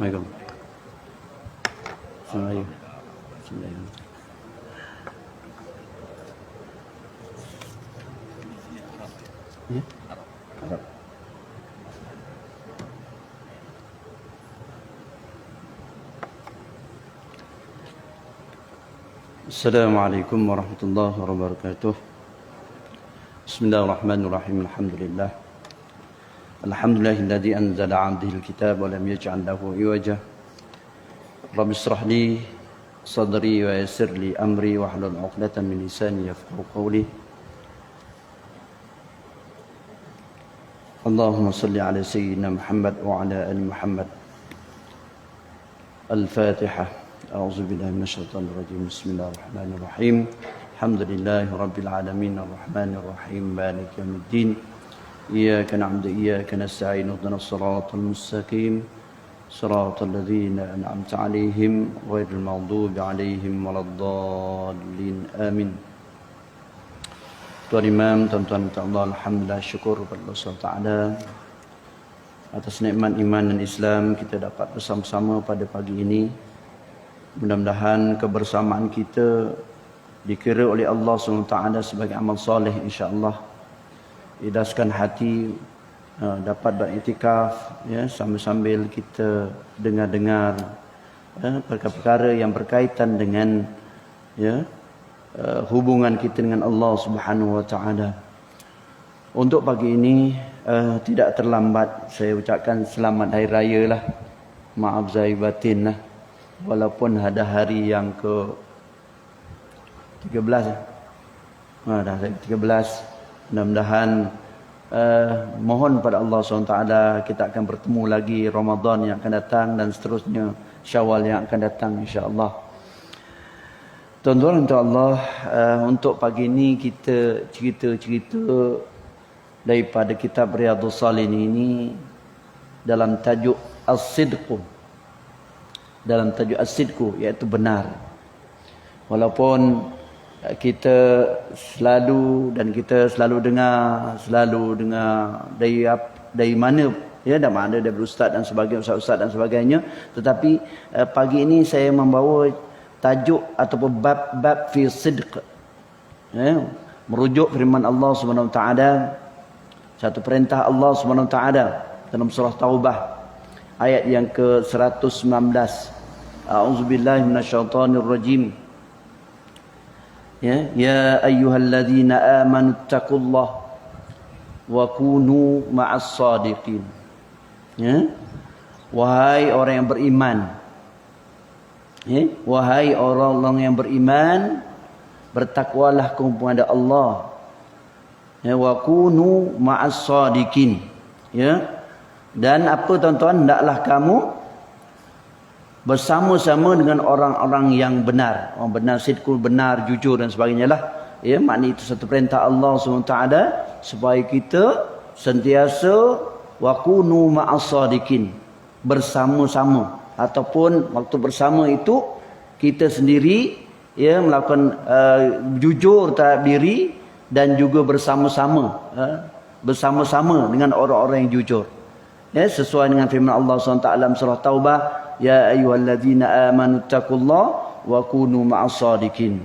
Assalamualaikum. Assalamualaikum. Assalamualaikum. Ya. Assalamualaikum warahmatullahi wabarakatuh. Bismillahirrahmanirrahim. Alhamdulillah. Alhamdulillahilladzi anzala 'abdihil kitaba wa lam yaj'al lahu iwaja. Rabbi ishrah li sadri wa yassir li amri wahlul 'uqdatam min lisani yafqahu qawli. Allahumma salli ala sayyidina Muhammad wa ala ali Muhammad. Al-Fatihah. A'udzu billahi minasyaitonir rajim. Bismillahirrahmanirrahim. Alhamdulillahi rabbil alamin arrahmanir rahim maliki yaumiddin. Iyyaka na'budu wa iyyaka nasta'in ihdinas siratal mustaqim siratal ladzina an'amta 'alaihim ghairil maghdubi 'alaihim waladdallin. Amin. Tuan Imam, tuan-tuan Allah, alhamdulillah, syukur kepada Allah Taala atas nikmat iman dan Islam kita dapat bersama-sama pada pagi ini. Mudah-mudahan kebersamaan kita dikira oleh Allah SWT sebagai amal soleh, insya-Allah. Idaskan hati, dapat beriktikaf, ya, sambil-sambil kita dengar-dengar perkara-perkara yang berkaitan dengan, ya, hubungan kita dengan Allah Subhanahu Wa Taala. Untuk pagi ini tidak terlambat saya ucapkan selamat hari raya lah. Maaf zahir batin lah. Walaupun ada hari yang ke 13, dah 13. Mudah-mudahan mohon pada Allah SWT kita akan bertemu lagi Ramadan yang akan datang dan seterusnya Syawal yang akan datang, insya-Allah. Tuan-tuan untuk Allah, untuk pagi ini kita cerita-cerita daripada kitab Riyadhus Shalihin ini dalam tajuk As-Sidqu. Dalam tajuk As-Sidqu, iaitu benar. Walaupun kita selalu dengar dari mana, ya, dari mana, dari ustaz dan sebagainya, ustaz dan sebagainya, tetapi pagi ini saya membawa tajuk ataupun bab fi sidq, ya, merujuk firman Allah Subhanahu Wa Taala, satu perintah Allah Subhanahu Wa Taala dalam surah Taubah ayat yang ke-119. A'udzubillahi minasyaitonir rajim. Ya ayyuhalladzina amanu taqullaha wa kunu ma'as shadiqin. Ya, wahai orang yang beriman, ya, wahai orang-orang yang beriman, bertakwalah kepada Allah, ya, wa kunu ma'as shadiqin. Ya, dan apa tuan-tuan, hendaklah kamu bersama-sama dengan orang-orang yang benar. Orang benar, sidqul, benar, jujur dan sebagainya lah. Ya, makna itu satu perintah Allah SWT supaya kita sentiasa wakunu ma'as shadiqin, bersama-sama, ataupun waktu bersama itu kita sendiri, ya, melakukan jujur terhadap diri dan juga bersama-sama, bersama-sama dengan orang-orang yang jujur. Ya, sesuai dengan firman Allah SWT dalam surah Taubah, ya ayyuhalladzina amanu taqullaha wa kunu ma'as shadiqin.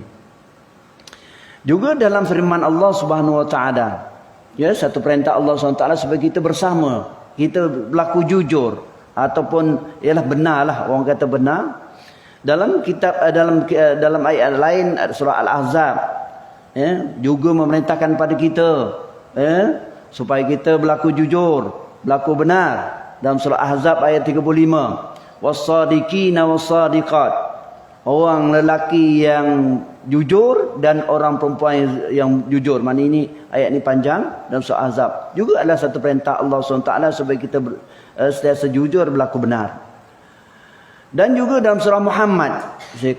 Juga dalam firman Allah Subhanahu Wa Taala, ya, satu perintah Allah SWT supaya kita bersama, kita berlaku jujur ataupun ialah benarlah, orang kata benar. Dalam kitab dalam ayat lain surah Al-Ahzab, ya, juga memerintahkan pada kita, ya, supaya kita berlaku jujur, berlaku benar. Dalam surah Ahzab ayat 35, was-sadiqina was-sadiqat, orang lelaki yang jujur dan orang perempuan yang jujur. Mana ini ayat ini panjang dalam surah Ahzab. Juga adalah satu perintah Allah SWT supaya kita sentiasa jujur, berlaku benar. Dan juga dalam surah Muhammad saya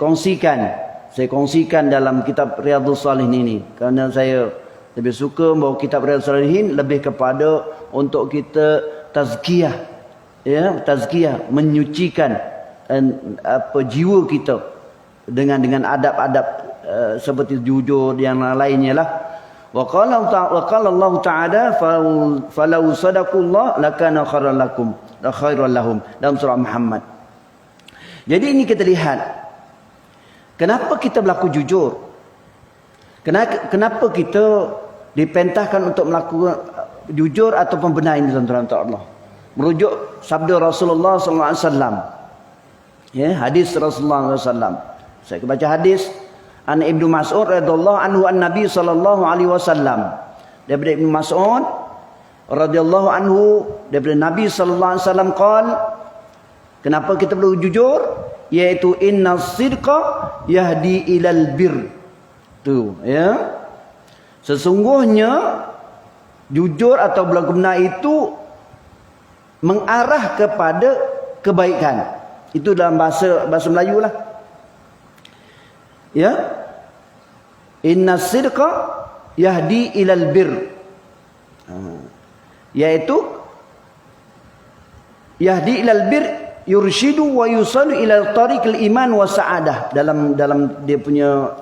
kongsikan dalam kitab Riyadhus Shalihin ini, kerana saya lebih suka bahawa kitab Riyadhus Shalihin lebih kepada untuk kita tazkiyah, ya, tazkiyah, menyucikan jiwa kita dengan adab-adab seperti jujur yang lainnya lah. Wa qala Allah Ta'ala falau sadaqullah lakana khairan lahum, dalam surah Muhammad. Jadi ini kita lihat, kenapa kita berlaku jujur? Kenapa kita dipentahkan untuk melakukan jujur atau pembenar ini, tuan-tuan Allah? Merujuk sabda Rasulullah SAW. Ya, hadis Rasulullah SAW. Saya baca hadis an Ibnu Mas'ud radhiyallahu anhu an Nabi sallallahu alaihi wasallam. Daripada Ibnu Mas'ud radhiyallahu anhu, daripada Nabi sallallahu alaihi wasallam qala, kenapa kita perlu jujur? Yaitu innas sidqa yahdi ilal bir. Tu, ya. Sesungguhnya jujur atau berlaku benar itu mengarah kepada kebaikan. Itu dalam bahasa Melayu lah. Ya. Innas sidqa yahdi ilal bir. Yaitu yahdi ilal bir yurshidu wa yusalu ilal tariqil iman wa sa'adah. Dalam dia punya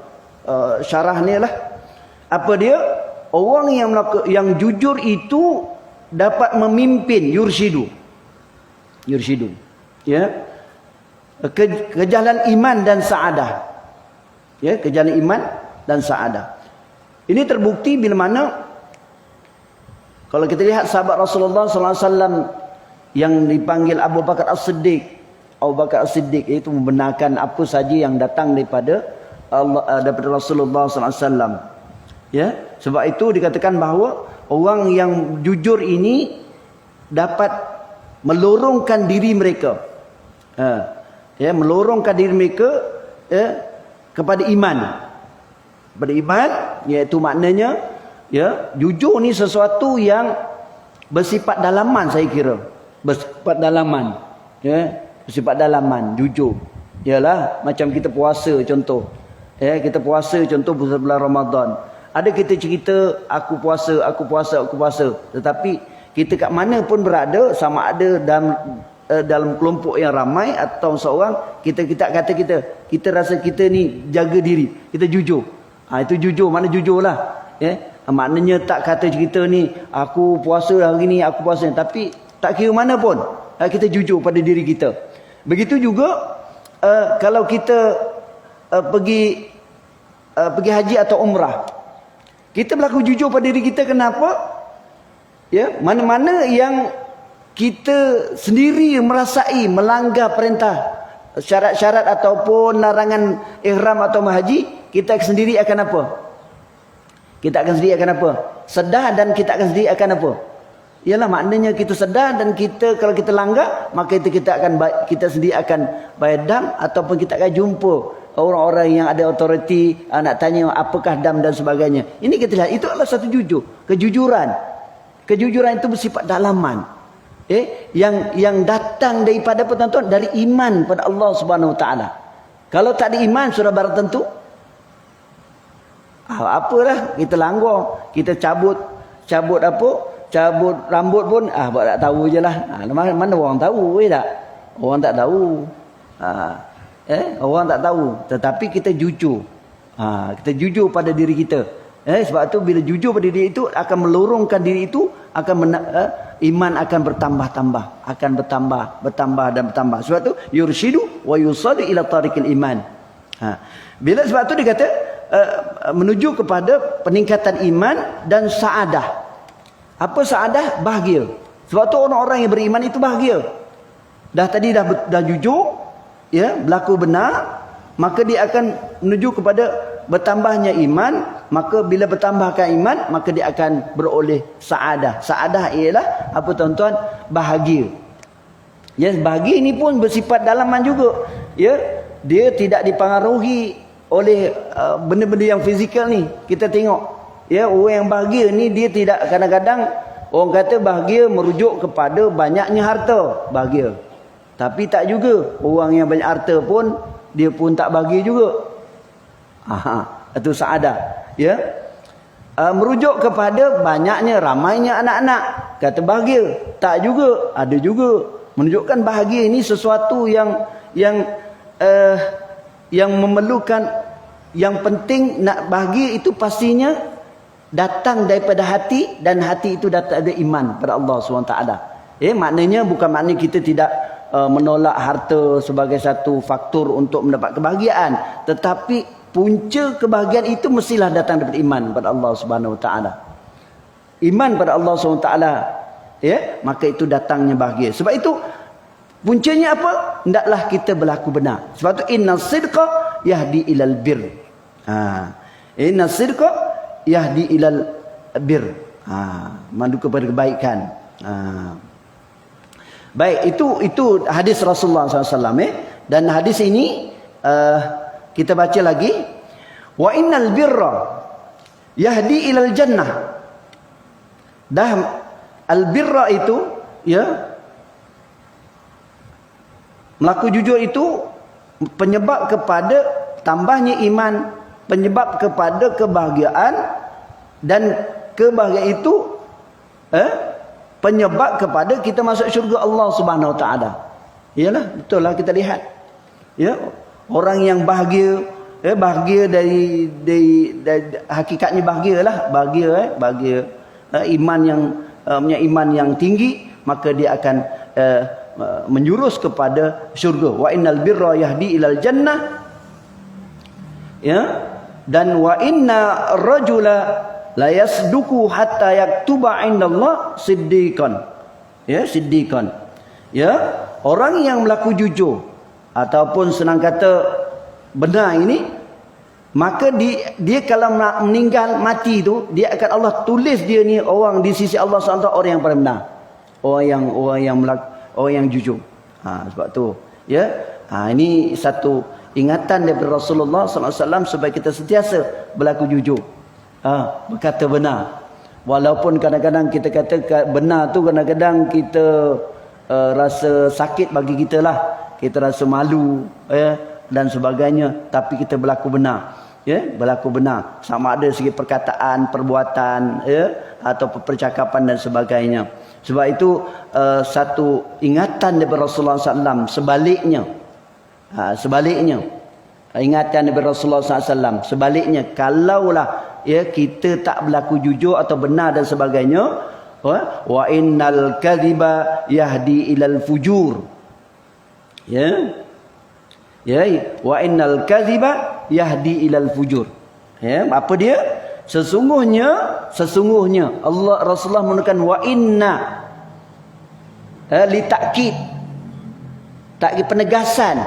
syarah ni lah. Apa dia? Orang yang jujur itu dapat memimpin, yurshidu, ya, ke jalan iman dan saadah, ya, ke jalan iman dan saadah. Ini terbukti bila mana kalau kita lihat sahabat Rasulullah SAW yang dipanggil Abu Bakar As-Siddiq. Abu Bakar As-Siddiq itu membenarkan apa saja yang datang daripada Allah, daripada Rasulullah SAW. Ya, sebab itu dikatakan bahawa orang yang jujur ini dapat melorongkan diri mereka, ya, melorongkan diri mereka kepada iman, iaitu maknanya, ya, jujur ni sesuatu yang bersifat dalaman, saya kira bersifat dalaman, ya, bersifat dalaman, jujur. Ialah macam kita puasa contoh, ya, kita puasa contoh bulan Ramadan. Ada kita cerita aku puasa, tetapi kita kat mana pun berada, sama ada dalam kelompok yang ramai atau seorang, kita kata kita rasa kita ni jaga diri, kita jujur. Itu jujur, mana jujurlah, ya. Maknanya tak kata cerita ni aku puasa hari ni, aku puasa, tapi tak kira mana pun kita jujur pada diri kita. Begitu juga kalau kita pergi haji atau umrah, kita berlaku jujur pada diri kita. Kenapa? Ya, mana-mana yang kita sendiri merasai melanggar perintah, syarat-syarat ataupun larangan ihram atau haji, kita sendiri akan apa? Kita akan sendiri akan apa? Sedar, dan kita akan sendiri akan apa? Ialah maknanya kita sedar, dan kita kalau kita langgar, maka kita sendiri akan bayar dam, ataupun kita akan jumpa orang-orang yang ada autoriti, nak tanya apakah dam dan sebagainya. Ini kita lihat, itu adalah satu jujur, kejujuran. Kejujuran itu bersifat dalaman, yang datang daripada apa, tuan-tuan? Dari iman pada Allah Subhanahu Wa Taala. Kalau tak ada iman, sudah barang tentu apalah, kita langgar, kita cabut apa, cabut rambut pun buat tak tahu je lah. Mana orang tahu, tak? Orang tak tahu. Orang tak tahu, tetapi kita jujur. Kita jujur pada diri kita. Sebab tu bila jujur pada diri itu akan melorongkan diri itu, iman akan bertambah-tambah, akan bertambah dan bertambah. Sebab tu yurshidu wa yusallu ila tariqil iman. Bila sebab tu dikata menuju kepada peningkatan iman dan saadah. Apa saadah? Bahagia. Sebab tu orang-orang yang beriman itu bahagia. Dah jujur, ya, berlaku benar, maka dia akan menuju kepada bertambahnya iman. Maka bila bertambahkan iman, maka dia akan beroleh saadah. Saadah ialah apa, tuan-tuan? Bahagia. Ya, bahagia ini pun bersifat dalaman juga. Ya, dia tidak dipengaruhi oleh benda-benda yang fizikal ni. Kita tengok, ya, orang yang bahagia ni dia tidak, kadang-kadang orang kata bahagia merujuk kepada banyaknya harta, bahagia. Tapi tak juga, orang yang banyak harta pun dia pun tak bahagia juga. Itu saadah, ya. Merujuk kepada banyaknya, ramainya anak-anak, kata bahagia. Tak juga, ada juga. Menunjukkan bahagia ini sesuatu yang memerlukan, yang penting. Nak bahagia itu pastinya datang daripada hati, dan hati itu datang dari iman pada Allah SWT. Maknanya bukan maknanya kita tidak menolak harta sebagai satu faktor untuk mendapat kebahagiaan, tetapi punca kebahagiaan itu mestilah datang daripada iman kepada Allah Subhanahu Wa Taala. Iman pada Allah Subhanahu Wa Taala, ya, maka itu datangnya bahagia. Sebab itu puncanya apa? Hendaklah kita berlaku benar. Sebab itu inna sidqa yahdi ilal bir. Inna sidqa yahdi ilal bir. Mandu kepada kebaikan. Baik, itu hadis Rasulullah SAW. Dan hadis ini kita baca lagi. Wa innal birra yahdi ilal jannah. Dah al-birra itu, ya, melaku jujur itu penyebab kepada tambahnya iman, penyebab kepada kebahagiaan, dan kebahagiaan itu penyebab kepada kita masuk syurga Allah Subhanahu Wa Taala. Iyalah, betul lah kita lihat. Ya, orang yang bahagia, bahagia dari hakikatnya bahagialah, bahagia iman yang punya iman yang tinggi, maka dia akan menjurus kepada syurga. Wa innal birra yahdi ilal jannah, ya, dan wa inna rajula la yasduku hatta yaktuba indallah siddiqan, ya, siddiqan, ya, orang yang berlaku jujur ataupun senang kata benar ini, maka dia kalau meninggal mati tu, dia akan Allah tulis dia ni orang di sisi Allah SWT orang yang paling benar, orang yang jujur. Sebab tu, ya, ini satu ingatan daripada Rasulullah SAW supaya kita sentiasa berlaku jujur, berkata benar. Walaupun kadang-kadang kita kata benar tu, kadang-kadang kita rasa sakit bagi kita lah, kita rasa malu, dan sebagainya, tapi kita berlaku benar, ya, berlaku benar, sama ada segi perkataan, perbuatan, ya, atau percakapan dan sebagainya. Sebab itu satu ingatan daripada Rasulullah SAW. Sebaliknya, ingatan daripada Rasulullah SAW, sebaliknya, kalaulah, ya, kita tak berlaku jujur atau benar dan sebagainya, wa innal kadhiba yahdi ilal fujur, ya, ya, wa innal kadhiba yahdi ilal fujur, ya, apa dia? Sesungguhnya Allah, Rasulullah menggunakan wa inna li takkid penegasan.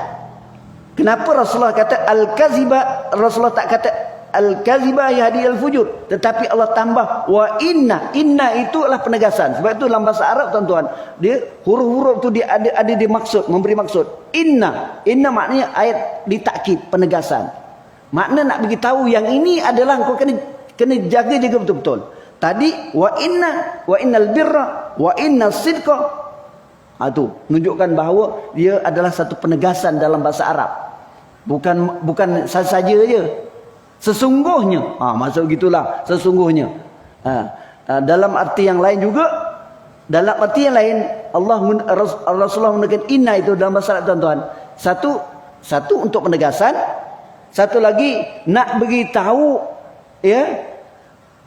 Kenapa Rasulullah kata al-kaziba? Rasulullah tak kata al-kaziba yahdi al-fujur, tetapi Allah tambah wa inna. Inna itu adalah penegasan. Sebab itu dalam bahasa Arab, tuan-tuan, dia huruf-huruf tu dia ada dimaksud, memberi maksud. Inna maknanya ayat ditakkid, penegasan. Makna nak bagi tahu yang ini adalah kau kena jaga betul-betul. Tadi wa innal birra wa innas sidqa, tu menunjukkan bahawa dia adalah satu penegasan dalam bahasa Arab. Bukan saja je. Sesungguhnya, maksud gitulah, sesungguhnya. Dalam arti yang lain juga, dalam arti yang lain, Rasulullah menggunakan inna itu dalam bahasa Arab, tuan-tuan. Satu untuk penegasan, satu lagi nak beritahu, ya,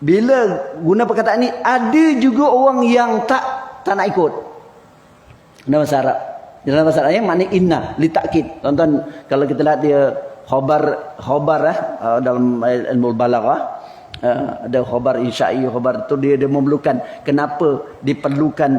bila guna perkataan ini, ada juga orang yang tak nak ikut. Dalam bahasa Arab, dalam bahasa Arab makna inna li takkid. Tuan-tuan, kalau kita lihat dia khabar dalam ilmu balaghah, ada khabar insya'i, khabar tu dia memerlukan, kenapa diperlukan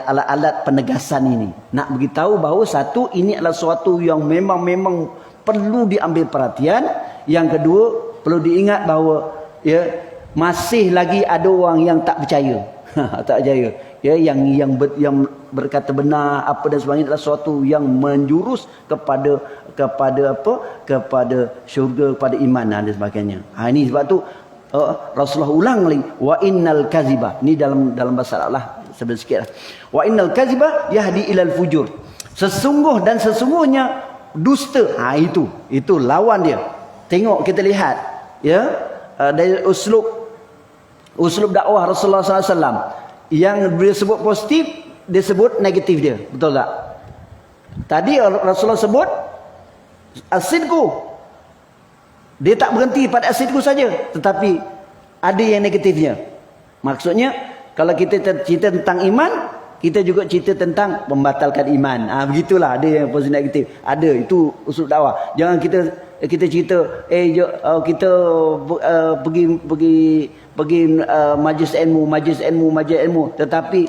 alat-alat penegasan ini, nak beritahu bahawa satu, ini adalah sesuatu yang memang perlu diambil perhatian. Yang kedua, perlu diingat bahawa, ya, masih lagi ada orang yang tak percaya. Tak percaya, ya, yang berkata benar apa dan sebagainya adalah sesuatu yang menjurus kepada syurga, kepada iman dan sebagainya. Ini sebab tu Rasulullah ulang lagi wa innal kaziba. Ni dalam bahasa Arab lah, sebelum sikit lah. Wa innal kaziba yahdi ilal fujur. Sesungguhnya dusta. Itu lawan dia. Tengok, kita lihat, ya, dari uslub dakwah Rasulullah SAW. Yang dia sebut positif, dia sebut negatif dia. Betul tak? Tadi Rasulullah sebut as-sidqu. Dia tak berhenti pada as-sidqu saja, tetapi ada yang negatifnya. Maksudnya, kalau kita cerita tentang iman, kita juga cerita tentang membatalkan iman. Begitulah ada yang positif negatif. Ada, itu usul dakwah. Jangan kita cerita kita pergi majlis ilmu, tetapi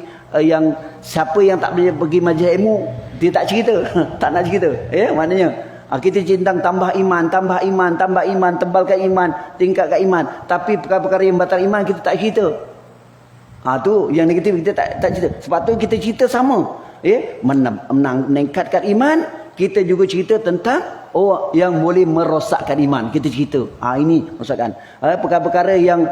yang siapa yang tak boleh pergi majlis ilmu dia tak cerita. Tak nak cerita. Maknanya kita cerita tentang tambah iman, tebalkan iman, tingkatkan iman, tapi perkara-perkara yang batal iman kita tak cerita. Tu yang negatif kita tak cerita. Sebab tu kita cerita sama. Meningkatkan iman, kita juga cerita tentang yang boleh merosakkan iman. Kita cerita. Ini merosakkan. Perkara-perkara yang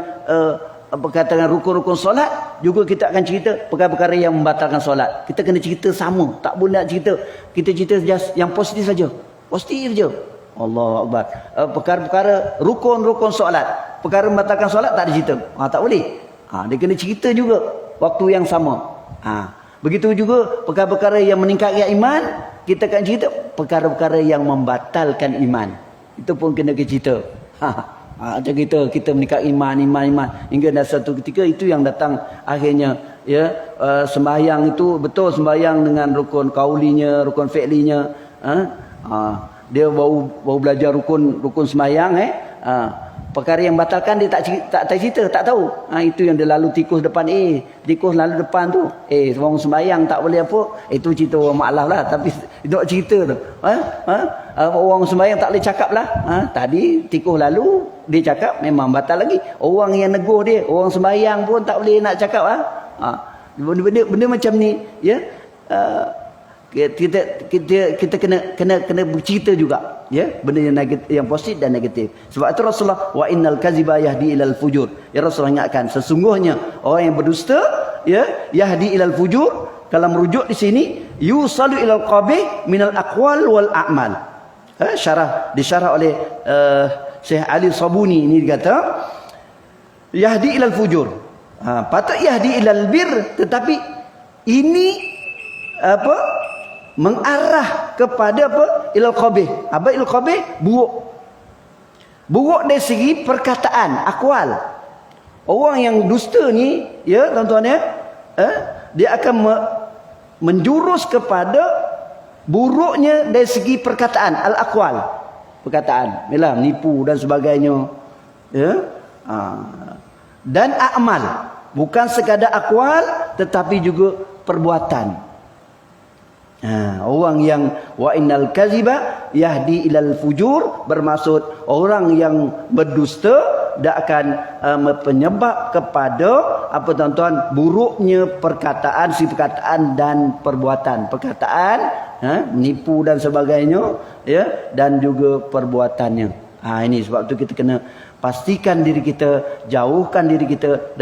berkaitan rukun-rukun solat, juga kita akan cerita perkara-perkara yang membatalkan solat. Kita kena cerita sama. Tak boleh nak cerita. Kita cerita just yang positif saja. Positif je. Allahu Akbar. Perkara-perkara rukun-rukun solat, perkara membatalkan solat tak ada cerita. Tak boleh. Dia kena cerita juga waktu yang sama. Begitu juga perkara-perkara yang meningkatkan iman, kita akan cerita perkara-perkara yang membatalkan iman. Itu pun kena cerita. Macam kita meningkat iman hingga dah satu ketika itu yang datang akhirnya sembahyang itu betul, sembahyang dengan rukun kaulinya, rukun fi'linya. Dia baru belajar rukun sembahyang. Perkara yang batalkan dia tak cerita, tak tahu. Itu yang dia lalu tikus depan. Tikus lalu depan tu. Orang sembahyang tak boleh apa. Itu cerita orang maklaf lah. Tapi nak cerita tu. Orang sembahyang tak boleh cakap lah. Tadi tikus lalu dia cakap memang batal lagi. Orang yang negur dia, orang sembahyang pun tak boleh nak cakap lah. Benda macam ni, kita kena bercerita juga, benda yang negatif, yang positif dan negatif. Sebab itu Rasulullah, wa innal kaziba yahdi ilal fujur. Rasulullah ingatkan, sesungguhnya orang yang berdusta yahdi ilal fujur. Kalau merujuk di sini, yusalu ilal qabih minal aqwal wal a'mal. Disyarah oleh Syekh Ali Sabuni ini dikata yahdi ilal fujur. Patut yahdi ilal bir, tetapi ini mengarah kepada ilal qabih. Ilal qabih buruk dari segi perkataan, akwal. Orang yang dusta ni, tuan-tuan dia akan menjurus kepada buruknya dari segi perkataan, al-aqwal, perkataan, menipu dan sebagainya, dan amal, bukan sekadar akwal tetapi juga perbuatan. Orang yang wa innal kaziba yahdi ilal fujur, bermaksud orang yang berdusta dia akan penyebab kepada tuan-tuan, buruknya perkataan, perkataan dan perbuatan. Perkataan menipu dan sebagainya, dan juga perbuatannya. Ini sebab tu kita kena pastikan diri kita, jauhkan diri kita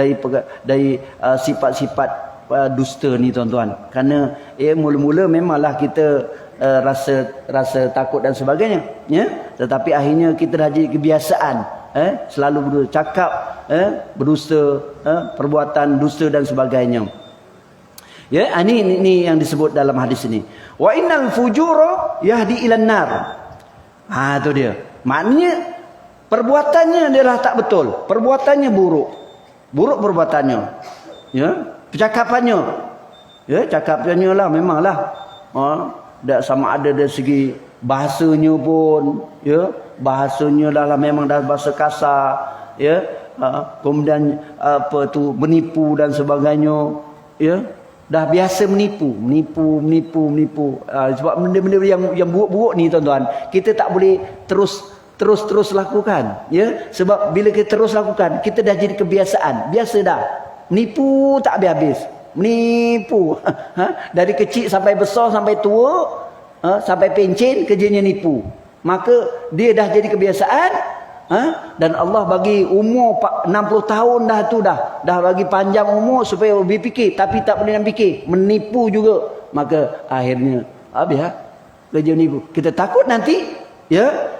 dari sifat-sifat dusta ni, tuan-tuan. Kerana mula-mula memanglah kita rasa takut dan sebagainya, tetapi akhirnya kita dah jadi kebiasaan, selalu bercakap berdusta, perbuatan dusta dan sebagainya. Ini yang disebut dalam hadis ini. Wa innal fujura yahdi ilan nar. Tu dia. Maknanya perbuatannya adalah tak betul, perbuatannya buruk perbuatannya, percakapannya, cakapnya lah memanglah tak sama ada dari segi bahasanya pun, bahasanya dah memang dah bahasa kasar, kemudian menipu dan sebagainya, dah biasa menipu. Sebab benda-benda yang buruk-buruk ni, tuan-tuan, kita tak boleh terus lakukan, sebab bila kita terus lakukan, kita dah jadi kebiasaan, biasa dah. Menipu tak habis-habis. Menipu. Dari kecil sampai besar, sampai tua, sampai pencen, kerjanya nipu. Maka dia dah jadi kebiasaan. Dan Allah bagi umur 60 tahun dah tu dah. Dah bagi panjang umur supaya lebih fikir. Tapi tak boleh nak fikir. Menipu juga. Maka akhirnya habis kerja menipu. Kita takut nanti,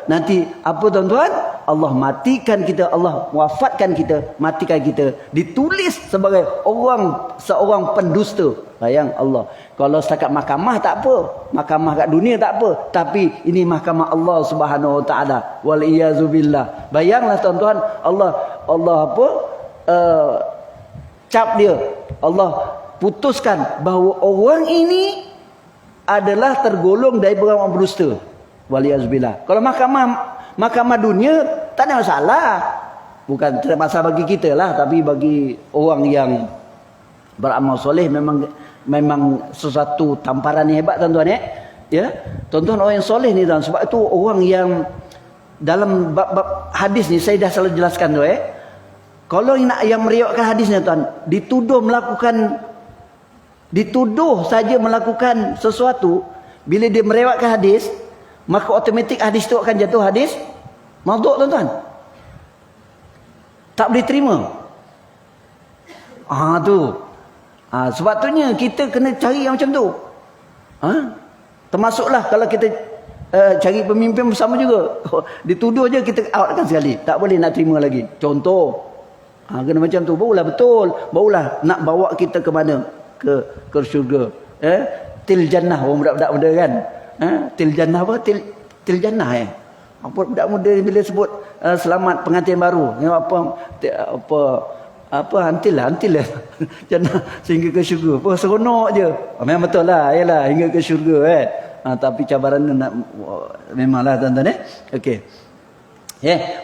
nanti apa, tuan-tuan? Allah matikan kita, Allah wafatkan kita, matikan kita, ditulis sebagai seorang pendusta. Bayang Allah, kalau setakat mahkamah tak apa, mahkamah kat dunia tak apa, tapi ini mahkamah Allah Subhanahu Wa Taala, wal iyazubillah. Bayanglah, tuan-tuan, Allah cap dia, Allah putuskan bahawa orang ini adalah tergolong dari orang berdusta. Waliyazbillah. Kalau mahkamah dunia tak ada masalah. Bukan tidak masalah bagi kita lah, tapi bagi orang yang beramal soleh memang sesuatu tamparan yang hebat tuan-tuan ya. Tuan-tuan, orang yang soleh ni tuan, sebab itu orang yang dalam bab hadis ni saya dah selalu jelaskan tu kalau yang meriwayatkan hadisnya tuan dituduh saja melakukan sesuatu, bila dia meriwayatkan hadis, maka automatik hadis tu akan jatuh hadis maudhu' tuan-tuan. Tak boleh terima. Sebabnya kita kena cari yang macam tu. Termasuklah kalau kita cari pemimpin bersama juga. Dituduh je kita outkan sekali. Tak boleh nak terima lagi. Contoh. Kena macam tu. Barulah betul. Barulah nak bawa kita ke mana? Ke syurga. Til jannah. Orang budak-budak muda kan. Til jannah apa? Til jannah apa budak muda bila sebut selamat pengantin baru. Apa hantil lah jannah sehingga ke syurga. Apa seronok je. Memang betul lah, yalah hingga ke syurga tapi cabaran nak memanglah tuan-tuan okey.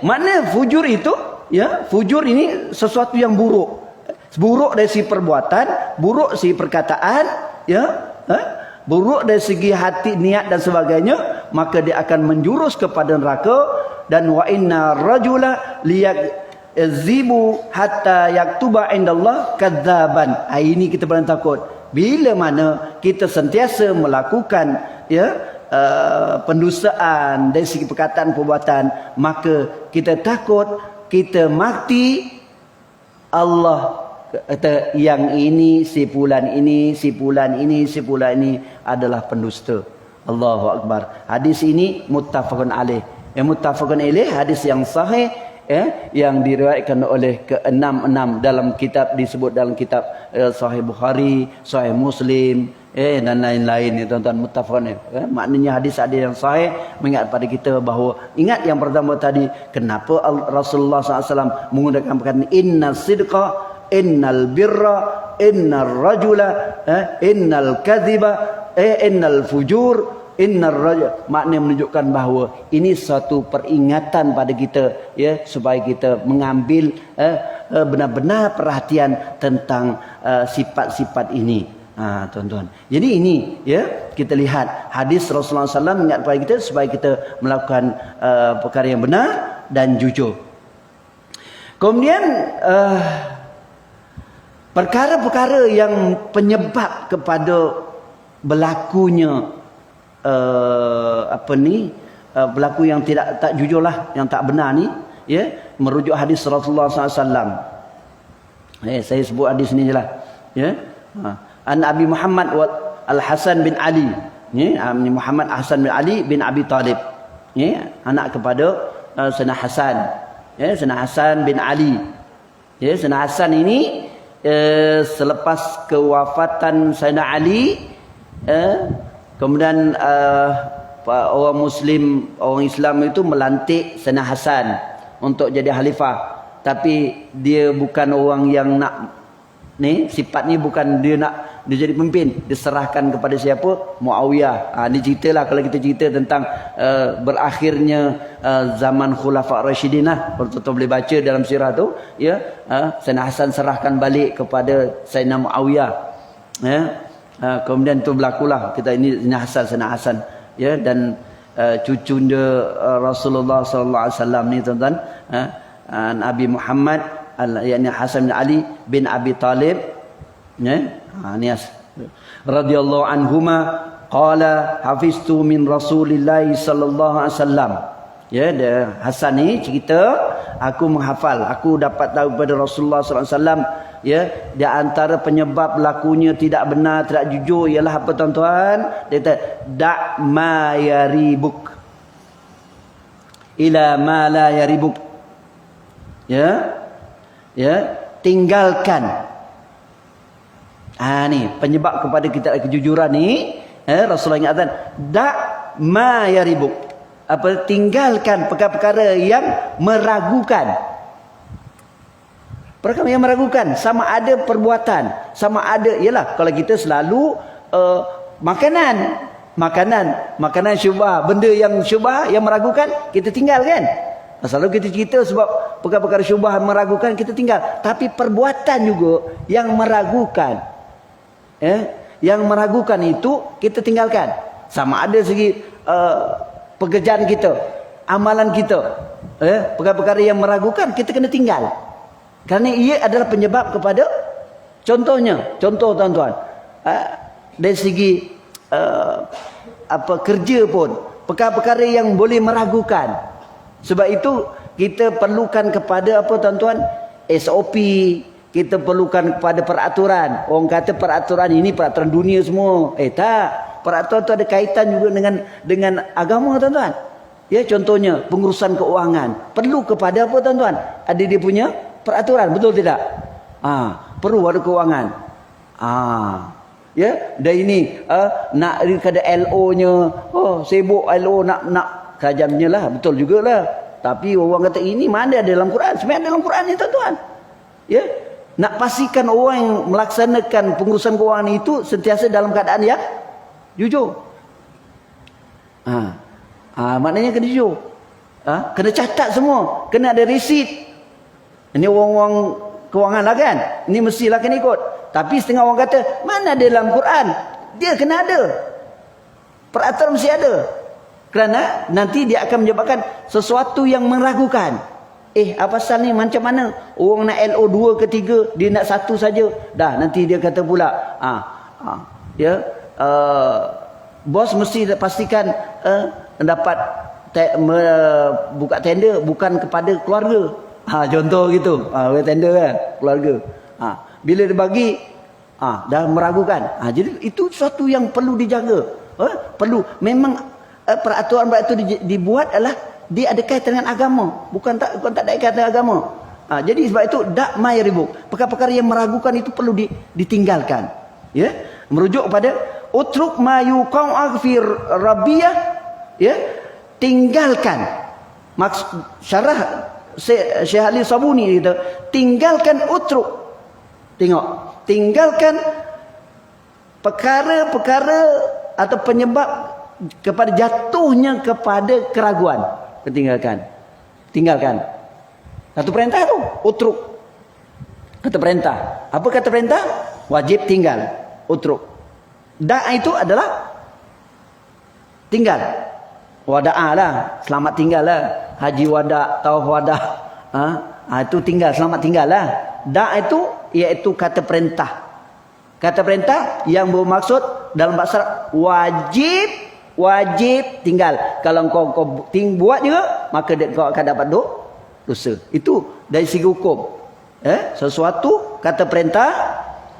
Makna fujur itu fujur ini sesuatu yang buruk. Buruk dari segi perbuatan, buruk segi perkataan, buruk dari segi hati, niat dan sebagainya, maka dia akan menjurus kepada neraka. Dan wa inna rajula zibu hatta yaktuba indallah kadzaban. Ini kita paling takut. Bila mana kita sentiasa melakukan pendustaan dari segi perkataan perbuatan, maka kita takut kita mati Allah kata yang ini si fulan ini adalah pendusta. Allahu akbar. Hadis ini muttafaqun alaih. Muttafaqun alaih, hadis yang sahih yang diriwayatkan oleh ke-6 dalam kitab, disebut dalam kitab Sahih Bukhari, Sahih Muslim dan lain-lain tuan-tuan, muttafaqun. Maknanya hadis ada yang sahih mengingat pada kita bahawa, ingat yang pertama tadi, kenapa Rasulullah SAW menggunakan perkataan inna sidqa, innal birra, innal rajula, innal kadhiba, innal fujur, innar rajul. Maknanya menunjukkan bahawa ini satu peringatan pada kita supaya kita mengambil benar-benar perhatian tentang sifat-sifat ini. Tuan-tuan. Jadi ini kita lihat hadis Rasulullah SAW mengingat kepada kita supaya kita melakukan perkara yang benar dan jujur. Kemudian perkara-perkara yang penyebab kepada berlakunya berlaku yang tak jujurlah, yang tak benar ni, merujuk hadis Rasulullah SAW. Saya sebut hadis ni jelah. An Abi Muhammad Al-Hasan bin Ali, Muhammad Hasan bin Ali bin Abi Talib, anak kepada Sayyidina Hasan, Sayyidina Hasan bin Ali. Sayyidina Hasan ini selepas kewafatan Sayyidina Ali, kemudian orang Muslim, orang Islam itu melantik Sayyidina Hasan untuk jadi khalifah. Tapi dia bukan orang yang nak sifat ni bukan dia nak dia jadi pemimpin, diserahkan kepada siapa? Muawiyah. Ni ceritalah kalau kita cerita tentang berakhirnya zaman Khulafa Rasyidin lah. Tuan-tuan boleh baca dalam sirah tu, Sayyidina Hasan serahkan balik kepada Sayyidina Muawiyah. Kemudian tu berlakulah kita ini Sayyidina Hasan dan cucu dia Rasulullah sallallahu alaihi wasallam ni tuan-tuan, Nabi Muhammad yakni Hasan bin Ali bin Abi Talib radhiyallahu anhuma qala hafiztu min Rasulillah sallallahu alaihi wasallam. Dia Hasan ni cerita, aku menghafal, aku dapat tahu pada Rasulullah sallallahu alaihi wasallam, di antara penyebab lakunya tidak benar, tidak jujur ialah apa tuan-tuan? Dia kata da' ma yaribuk ila ma la yaribuk. Tinggalkan. Ni penyebab kepada kita kejujuran ni, Rasulullah ingatkan da' ma yaribuk. Tinggalkan perkara-perkara yang meragukan. Perkara yang meragukan, sama ada perbuatan, sama ada, ialah kalau kita selalu makanan syubhah, benda yang syubhah yang meragukan kita tinggalkan. Selalu kita cerita sebab perkara-perkara syubhah meragukan kita tinggal. Tapi perbuatan juga yang meragukan, yang meragukan itu kita tinggalkan. Sama ada segi pekerjaan kita, amalan kita, perkara-perkara yang meragukan kita kena tinggal. Kerana ia adalah penyebab kepada, contoh tuan-tuan, dari segi kerja pun, perkara-perkara yang boleh meragukan. Sebab itu kita perlukan kepada apa tuan-tuan? SOP, kita perlukan kepada peraturan. Orang kata peraturan ini peraturan dunia semua. Tak, peraturan itu ada kaitan juga dengan agama tuan-tuan. Ya, contohnya pengurusan keuangan perlu kepada apa tuan-tuan? Ada dia punya peraturan, betul tidak? Perlu ada keuangan. Ya, dan ini nak kada LO-nya, sibuk LO nak kerajaan lah, betul jugalah. Tapi orang kata ini mana ada dalam Quran? Sebenarnya dalam Quran ni tuan-tuan. Ya, nak pastikan orang yang melaksanakan pengurusan keuangan itu sentiasa dalam keadaan yang jujur. Maknanya kena jujur. Kena catat semua, kena ada resit. Ini orang-orang kewangan lah kan, ini mestilah kena ikut. Tapi setengah orang kata mana ada dalam Quran, dia kena ada, peraturan mesti ada. Kerana nanti dia akan menyebabkan sesuatu yang meragukan. Apa pasal ni, macam mana orang nak LO 2 ke 3, dia nak 1 saja dah. Nanti dia kata pula bos mesti pastikan dapat buka tender bukan kepada keluarga. Contoh gitu. Tender kan, keluarga. Bila dia bagi, dah meragukan. Jadi itu sesuatu yang perlu dijaga. Perlu. Memang peraturan itu dibuat adalah dia ada kaitan dengan agama. Bukan tak ada kaitan dengan agama. Jadi sebab itu dak ma yaribuk. Perkara-perkara yang meragukan itu perlu ditinggalkan. Ya, merujuk kepada utruk ma yuqa'u fi rabbiyah. Ya, tinggalkan. Maksud syarah Syekh Ali Sabuni kita, tinggalkan utruk. Tinggalkan perkara-perkara atau penyebab kepada jatuhnya kepada keraguan. Tinggalkan. Satu perintah tu, utruk. Kata perintah. Apa kata perintah? Wajib tinggal. Utruk. Da' itu adalah tinggal. Wada'a lah, selamat tinggal lah. Haji wada', tawaf wada', itu tinggal, selamat tinggal lah. Da' itu iaitu kata perintah. Kata perintah yang bermaksud dalam bahasa wajib tinggal. Kalau kau buat juga, maka kau akan dapat dosa. Itu dari segi hukum. Sesuatu kata perintah,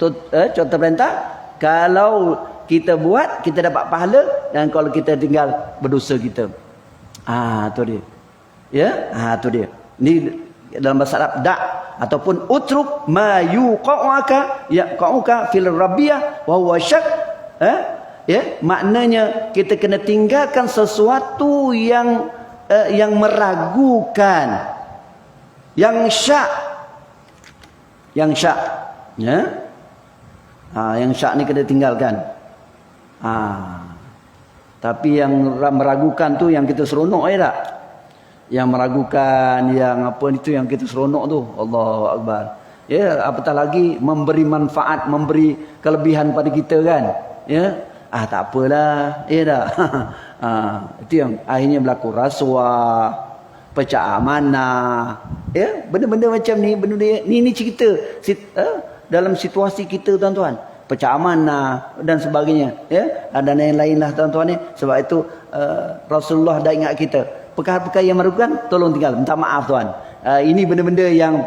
contoh perintah, kalau kita buat, kita dapat pahala, dan kalau kita tinggal, berdosa kita. Tu dia. Ya, tu dia. Ini dalam bahasa Arab ataupun utruk ma yuqa'uka fil rabbiyah wa huwa syak. Ya, maknanya kita kena tinggalkan sesuatu yang meragukan, yang syak. Ya. Yang syak ni kena tinggalkan. Tapi yang meragukan tu yang kita seronok tak? Yang meragukan, yang apa itu yang kita seronok tu. Allahu Akbar. Ya, apatah lagi memberi manfaat, memberi kelebihan pada kita kan. Ya. Tak apalah. Ya tak? Itu yang akhirnya berlaku rasuah, pecah amanah. Ya, benda-benda macam ni, ni cerita dalam situasi kita tuan-tuan. Pecah amanah dan sebagainya, ya, dan lain-lain lah tuan-tuan ni. Sebab itu Rasulullah dah ingat kita, perkara-perkara yang meragukan tolong tinggal, minta maaf tuan. Ini benda-benda yang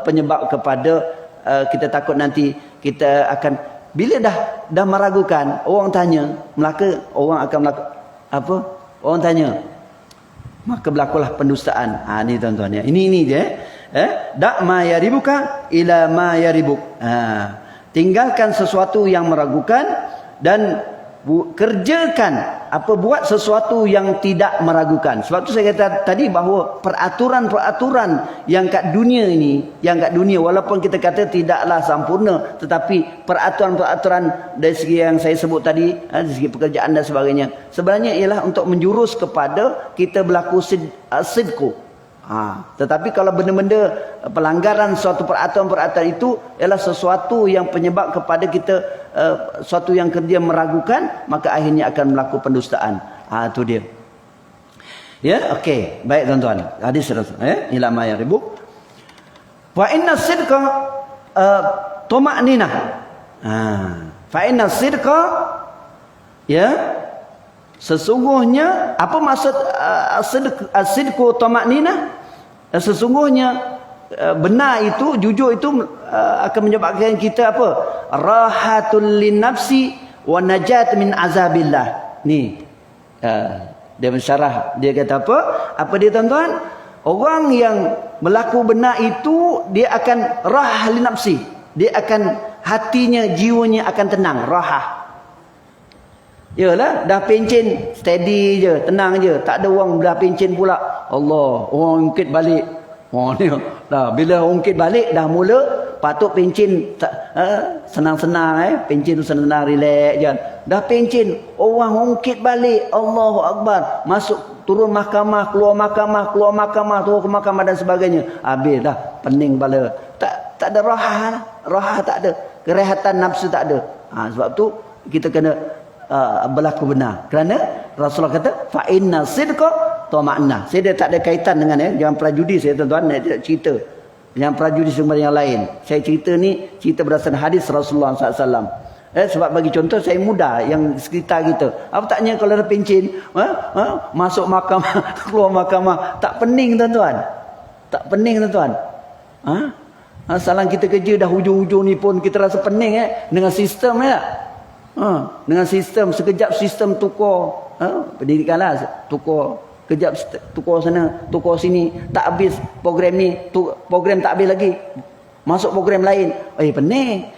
penyebab kepada kita takut nanti kita akan, bila dah meragukan, orang tanya, maka orang akan apa? Orang tanya, maka berlakulah pendustaan. Ni tuan-tuan ya. Ini dia. Da' ma yaribuka ila ma yaribuk. Tinggalkan sesuatu yang meragukan dan kerjakan buat sesuatu yang tidak meragukan. Sebab tu saya kata tadi bahawa peraturan-peraturan yang kat dunia ini, walaupun kita kata tidaklah sempurna, tetapi peraturan-peraturan dari segi yang saya sebut tadi, dari segi pekerjaan dan sebagainya, sebenarnya ialah untuk menjurus kepada kita berlaku sidku. Tetapi kalau benda-benda pelanggaran suatu peraturan-peraturan itu ialah sesuatu yang penyebab kepada kita suatu yang kerja meragukan, maka akhirnya akan berlaku pendustaan. Itu dia. Ya, okey. Baik tuan-tuan. Hadis Rasul, ila ma yaribu. Wa inna sidqa tuma'ninah. Fa inna sidqa, sesungguhnya apa maksud sidqu tuma'ninah? Sesungguhnya benar itu, jujur itu akan menyebabkan kita apa? Rahatul linnafsi wa najat min azabillah. Ni dia mensyarah, dia kata apa? Apa dia tuan-tuan? Orang yang berlaku benar itu dia akan rahah linnafsi. Dia akan hatinya, jiwanya akan tenang, rahah. Yalah, dah pencen steady je, tenang je, tak ada orang dah pencen pula. Allah, orang ungkit balik. Ni dah bila ungkit balik dah mula patut pencen senang-senang pencen tu senang relax je. Dah pencen, orang ungkit balik, Allahu Akbar, masuk turun mahkamah, keluar mahkamah, turun ke mahkamah dan sebagainya. Habis dah pening kepala. Tak ada rahah tak ada. Kerehatan nafsu tak ada. Sebab tu kita kena berlaku benar. Kerana Rasulullah kata fa inna sidqa tuma'nah. Saya tak ada kaitan dengan jangan prajudi saya tuan-tuan, tidak cerita. Yang prajudi semua yang lain. Saya cerita ni cerita berdasarkan hadis Rasulullah SAW. Sebab bagi contoh saya mudah yang sekitar kita. Apa taknya kalau ada pencen, masuk mahkamah, keluar mahkamah, tak pening tuan-tuan. Tak pening tuan-tuan. Salang kita kerja dah hujung-hujung ni pun kita rasa pening dengan sistem dengan sistem, sekejap sistem tukar pendidikan lah, tukar kejap, tukar sana, tukar sini, tak habis program ni, program tak habis lagi, masuk program lain, pening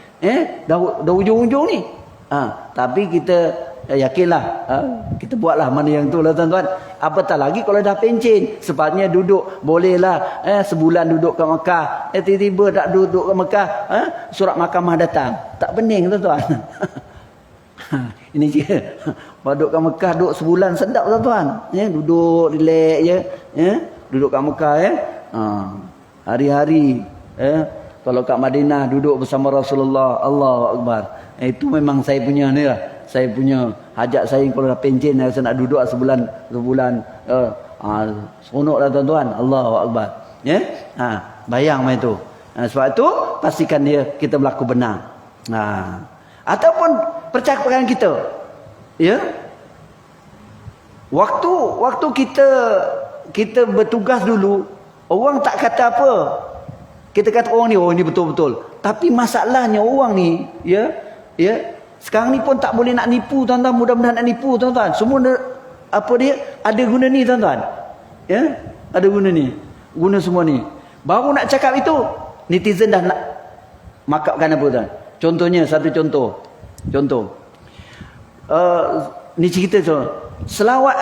dah hujung-hujung ni. Tapi kita yakinlah, kita buatlah mana yang tu lah tuan-tuan. Apatah lagi kalau dah pencen, sepatutnya duduk, bolehlah sebulan duduk kat Mekah, tiba-tiba tak duduk kat Mekah, surat mahkamah datang, tak pening tuan-tuan. Ini je. Duduk kat Mekah, duduk sebulan sedap tuan-tuan. Duduk relax je. Duduk kat Mekah hari-hari. Kalau kat Madinah duduk bersama Rasulullah, Allahu Akbar. Itu memang saya punya ni lah. Saya punya hajat saya kalau dah pencen saya nak duduk sebulan. Seronoklah tuan-tuan. Allahu Akbar. Bayang macam tu. Sebab tu pastikan kita berlaku benar. Ataupun percakapan kita, waktu kita bertugas dulu, orang tak kata apa, kita kata orang ni betul-betul, tapi masalahnya orang ni sekarang ni pun tak boleh nak nipu tuan-tuan. Mudah-mudahan nak nipu tuan-tuan, semua dia ada guna ni tuan-tuan, ada guna ni, guna semua ni. Baru nak cakap itu, netizen dah nak makapkan apa tuan. Contohnya, satu contoh. Ni cerita tu. Selawat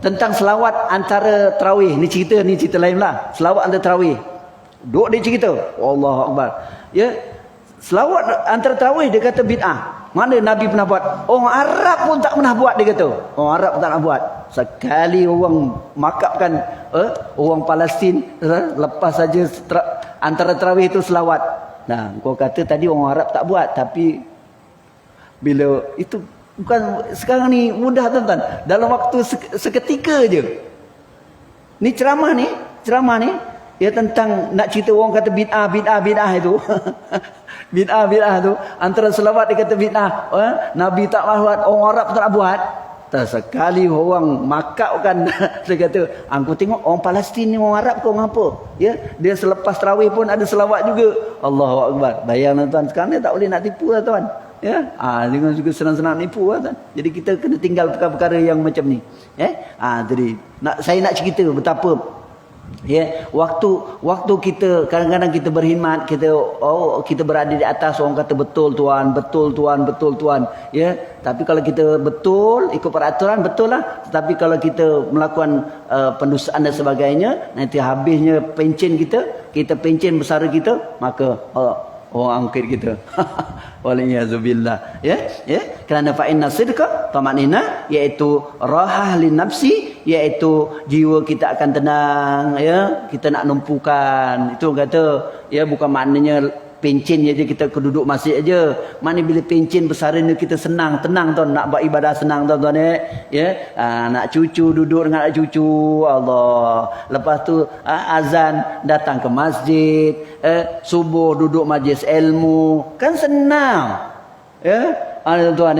tentang selawat antara tarawih. Ni cerita lain lah. Selawat antara tarawih. Duk dia cerita. Allahu Akbar. Selawat antara tarawih dia kata bid'ah. Mana Nabi pernah buat? Orang Arab pun tak pernah buat, dia kata. Orang Arab pun tak pernah buat. Sekali orang makapkan orang Palestin, lepas saja antara tarawih itu selawat. Nah, kau kata tadi orang Arab tak buat, tapi bila itu bukan sekarang ni mudah tuan-tuan, dalam waktu seketika je. Ni ceramah ni tentang nak cerita orang kata bid'ah itu. bid'ah tu antara selawat dia kata bid'ah, Nabi tak buat, orang Arab tak buat. Tak sekali orang makapkan. Dia kata, kau tengok orang Palestin ni, orang Arab ke orang apa? Dia selepas tarawih pun ada selawat juga. Allahu Akbar. Bayangkan tuan, sekarang ni tak boleh nak tipu lah tuan. Jangan juga senang-senang nipu lah tuan. Jadi kita kena tinggal perkara-perkara yang macam ni. Jadi saya nak cerita betapa Ya, waktu kita kadang-kadang kita berkhidmat, kita berada di atas, orang kata betul tuan, betul tuan, betul tuan. Ya, tapi kalau kita betul ikut peraturan betul lah. Tetapi kalau kita melakukan pendustaan dan sebagainya, nanti habisnya pencen kita pencen besar kita, maka orang angkit kita. Waliyazubillah. Ya, kerana fa inna sidqa tamanina, iaitu rahah lin nafsi, iaitu jiwa kita akan tenang, ya, kita nak numpukan. Itu kata, ya, bukan maknanya pencen je kita duduk masjid aja. Mana bila pencen besar ni kita senang, tenang tuan, nak buat ibadah senang tuan-tuan, ya. Nak cucu duduk dengan anak cucu, Allah. Lepas tu azan datang ke masjid, subuh duduk majlis ilmu, kan senang. Ya, tuan-tuan,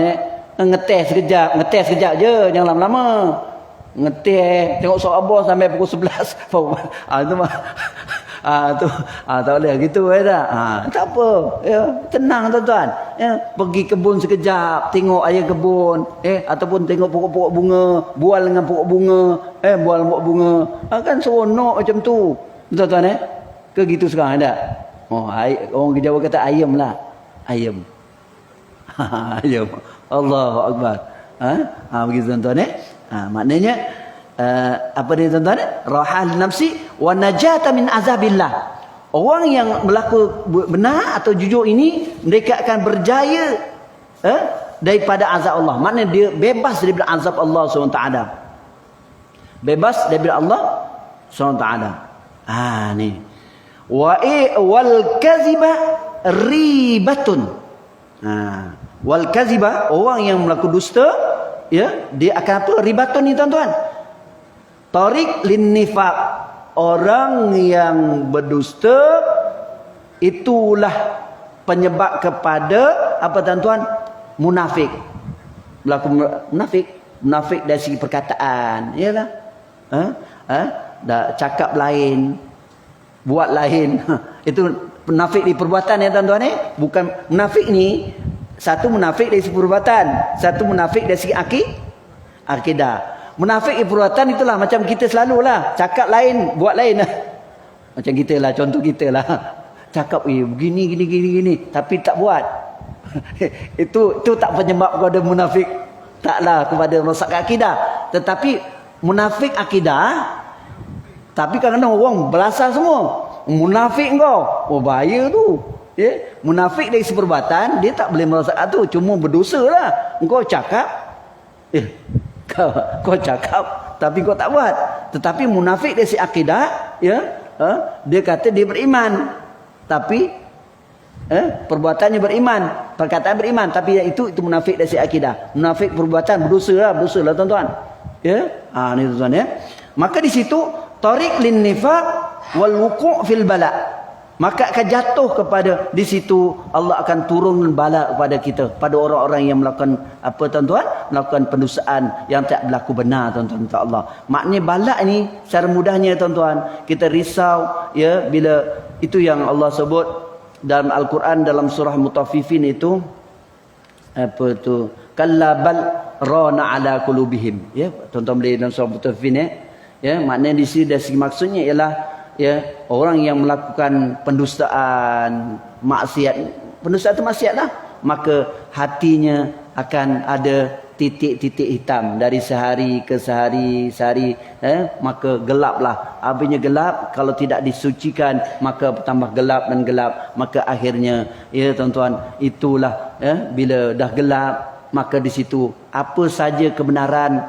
ngetes sekejap je, jangan lama-lama. Ngetih tengok soal bos sampai pukul 11. Itu mah tak boleh gitu dah. Tak apa, ya, tenang tuan-tuan, ya, pergi kebun sekejap, tengok ayah kebun, ataupun tengok pokok-pokok bunga, bual dengan pokok bunga, bual pokok bunga, kan seronok macam tu tuan-tuan. Ke gitu sekarang ada. Orang Jawa kata ayam lah, ayam. Ayam. Allahu akbar. Begitu tuan-tuan. Maknanya apa dia tuan-tuan? Rahal nafsi wa najata min azabillah. Orang yang berlaku benar atau jujur ini, mereka akan berjaya daripada azab Allah. Maknanya dia bebas daripada azab Allah SWT. Bebas daripada Allah SWT. Ni. Wal kaziba ribatun. Wal kaziba, orang yang melakukan dusta, ya, dia akan apa? Ribatun ni tuan-tuan. Tariq lin nifaq. Orang yang berdusta itulah penyebab kepada apa tuan-tuan? Munafik. Berlaku munafik dari segi perkataan, yalah. Dah cakap lain, buat lain. Itu munafik di perbuatan, ya tuan-tuan. Bukan munafik ni, satu munafik dari segi perbuatan, satu munafik dari segi akidah. Munafik di perbuatan itulah macam kita selalulah, cakap lain, buat lain. Macam kita lah, contoh kita lah. Cakap begini, tapi tak buat. itu tak penyebab kepada munafik. Taklah kepada rosak akidah. Tetapi munafik akidah, tapi kadang-kadang orang belasah semua. Munafik kau, bahaya tu. Munafik dari seperbuatan, dia tak boleh merosak tu, cuma berdosa lah. Engkau cakap, kau cakap tapi kau tak buat. Tetapi munafik dari si akidah, ya, dia kata dia beriman, tapi perbuatannya beriman, perkataan beriman, tapi itu munafik dari si akidah. Munafik perbuatan berdosa lah tuan-tuan. Ya, ni tuan-tuan, ya. Maka di situ tariq lin nifaq wal wuqu' fil bala'. Maka akan jatuh kepada di situ, Allah akan turun bala kepada kita, pada orang-orang yang melakukan apa tuan-tuan? Melakukan pendustaan yang tak berlaku benar tuan-tuan Allah. Maknanya bala ni secara mudahnya tuan-tuan, kita risau, ya, bila itu yang Allah sebut dalam Al-Quran dalam surah Mutaffifin itu, apa tu? Kalla bal rana ala qulubihim. Ya, tuan-tuan boleh dalam surah Mutaffifin, ya, maknanya di sini dari segi maksudnya ialah, ya, orang yang melakukan pendustaan, maksiat, pendustaan itu maksiat lah, maka hatinya akan ada titik-titik hitam dari sehari ke sehari, maka gelaplah. Habisnya gelap, kalau tidak disucikan maka bertambah gelap dan gelap, maka akhirnya, ya tuan-tuan, itulah, bila dah gelap, maka di situ apa saja kebenaran